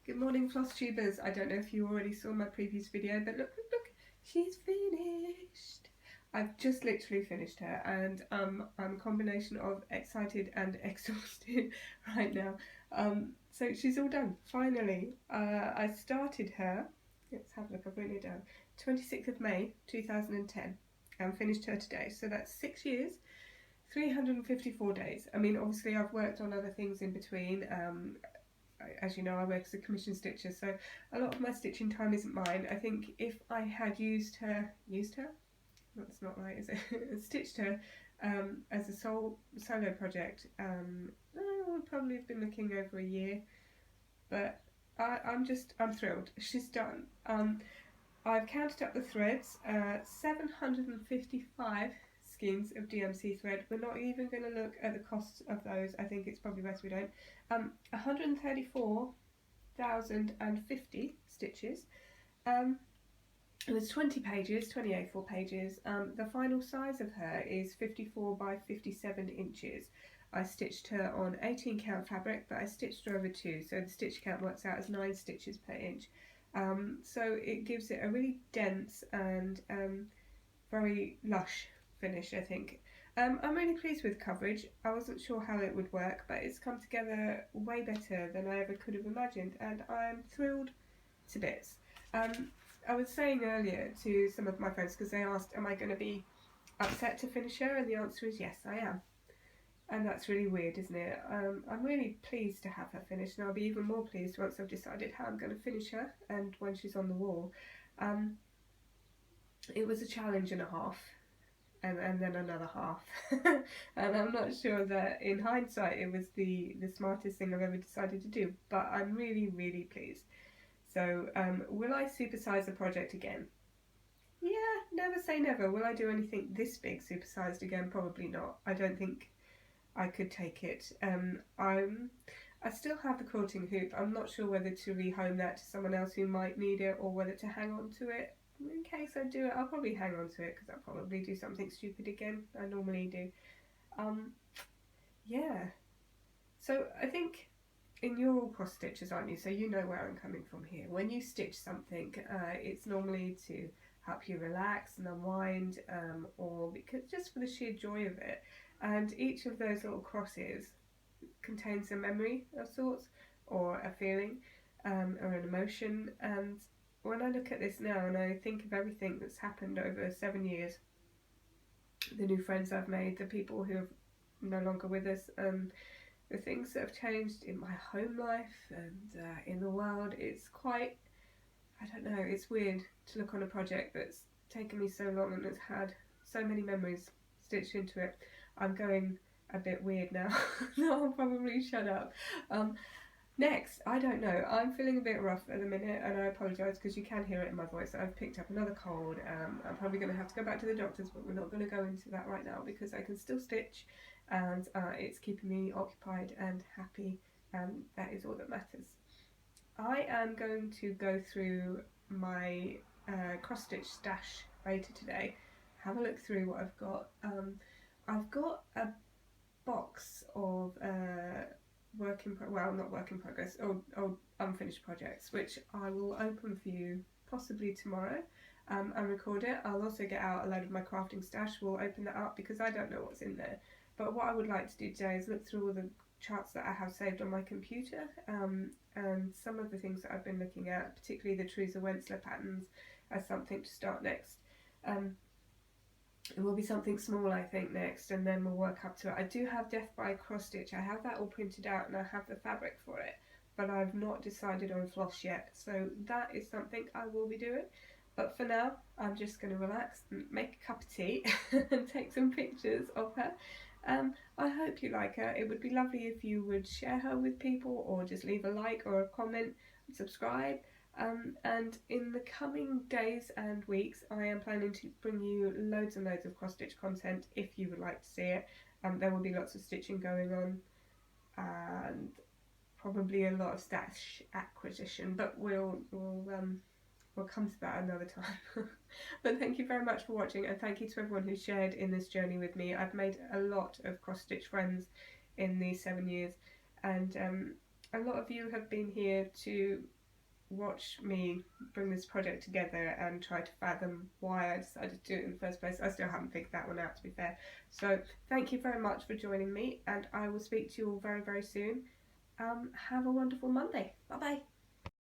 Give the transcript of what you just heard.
Good morning, Floss Tubers. I don't know if you already saw my previous video, but look, she's finished. I've just literally finished her, and I'm a combination of excited and exhausted right now. So she's all done, finally. I started her, let's have a look, I've written it down, 26th of May 2010, and finished her today. So that's 6 years, 354 days. I mean, obviously I've worked on other things in between. As you know, I work as a commission stitcher, so a lot of my stitching time isn't mine. I think if I had used her, that's not right, is it? Stitched her as a solo project, I would probably have been looking over a year, but I'm thrilled. She's done. I've counted up the threads, 755 skeins of DMC thread. We're not even going to look at the costs of those. I think it's probably best we don't. 134,050 stitches. There's 20 pages, 20 A4 pages. The final size of her is 54 by 57 inches. I stitched her on 18 count fabric, but I stitched her over 2, so the stitch count works out as 9 stitches per inch. So it gives it a really dense and very lush finish, I think. I'm really pleased with coverage. I wasn't sure how it would work, but it's come together way better than I ever could have imagined, and I'm thrilled to bits. I was saying earlier to some of my friends, because they asked, am I going to be upset to finish her? And the answer is yes, I am. And that's really weird, isn't it? I'm really pleased to have her finished, and I'll be even more pleased once I've decided how I'm going to finish her and when she's on the wall. It was a challenge and a half, and then another half. And I'm not sure that in hindsight it was the smartest thing I've ever decided to do, but I'm really, really pleased. So will I supersize the project again? Yeah, never say never. Will I do anything this big supersized again? Probably not. I don't think I could take it. I still have the quilting hoop. I'm not sure whether to rehome that to someone else who might need it, or whether to hang on to it. In case I do it, I'll probably hang on to it, because I'll probably do something stupid again. I normally do. Yeah. So I think, and you're all cross stitchers, aren't you? So you know where I'm coming from here. When you stitch something, it's normally to help you relax and unwind, or because just for the sheer joy of it. And each of those little crosses contains a memory of sorts, or a feeling, or an emotion. And when I look at this now and I think of everything that's happened over 7 years, the new friends I've made, the people who are no longer with us, the things that have changed in my home life and in the world, it's quite, I don't know, it's weird to look on a project that's taken me so long and has had so many memories stitched into it. I'm going a bit weird now. I'll probably shut up. Next, I don't know, I'm feeling a bit rough at the minute, and I apologise because you can hear it in my voice. I've picked up another cold. I'm probably going to have to go back to the doctors, but we're not going to go into that right now because I can still stitch, and it's keeping me occupied and happy, and that is all that matters. I am going to go through my cross-stitch stash later today, have a look through what I've got. I've got a box of unfinished projects, which I will open for you possibly tomorrow and record it. I'll also get out a load of my crafting stash. We'll open that up because I don't know what's in there. But what I would like to do today is look through all the charts that I have saved on my computer, and some of the things that I've been looking at, particularly the Teresa Wensler patterns, as something to start next. It will be something small, I think, next, and then we'll work up to it. I do have Death by Cross Stitch. I have that all printed out and I have the fabric for it, but I've not decided on floss yet, so that is something I will be doing. But for now, I'm just going to relax and make a cup of tea and take some pictures of her. I hope you like her. It would be lovely if you would share her with people, or just leave a like or a comment and subscribe. And in the coming days and weeks, I am planning to bring you loads and loads of cross-stitch content if you would like to see it. There will be lots of stitching going on, and probably a lot of stash acquisition, but we'll come to that another time. But thank you very much for watching, and thank you to everyone who shared in this journey with me. I've made a lot of cross-stitch friends in these 7 years, and a lot of you have been here to watch me bring this project together and try to fathom why I decided to do it in the first place. I still haven't figured that one out, to be fair. So thank you very much for joining me, and I will speak to you all very, very soon. Have a wonderful Monday. Bye bye.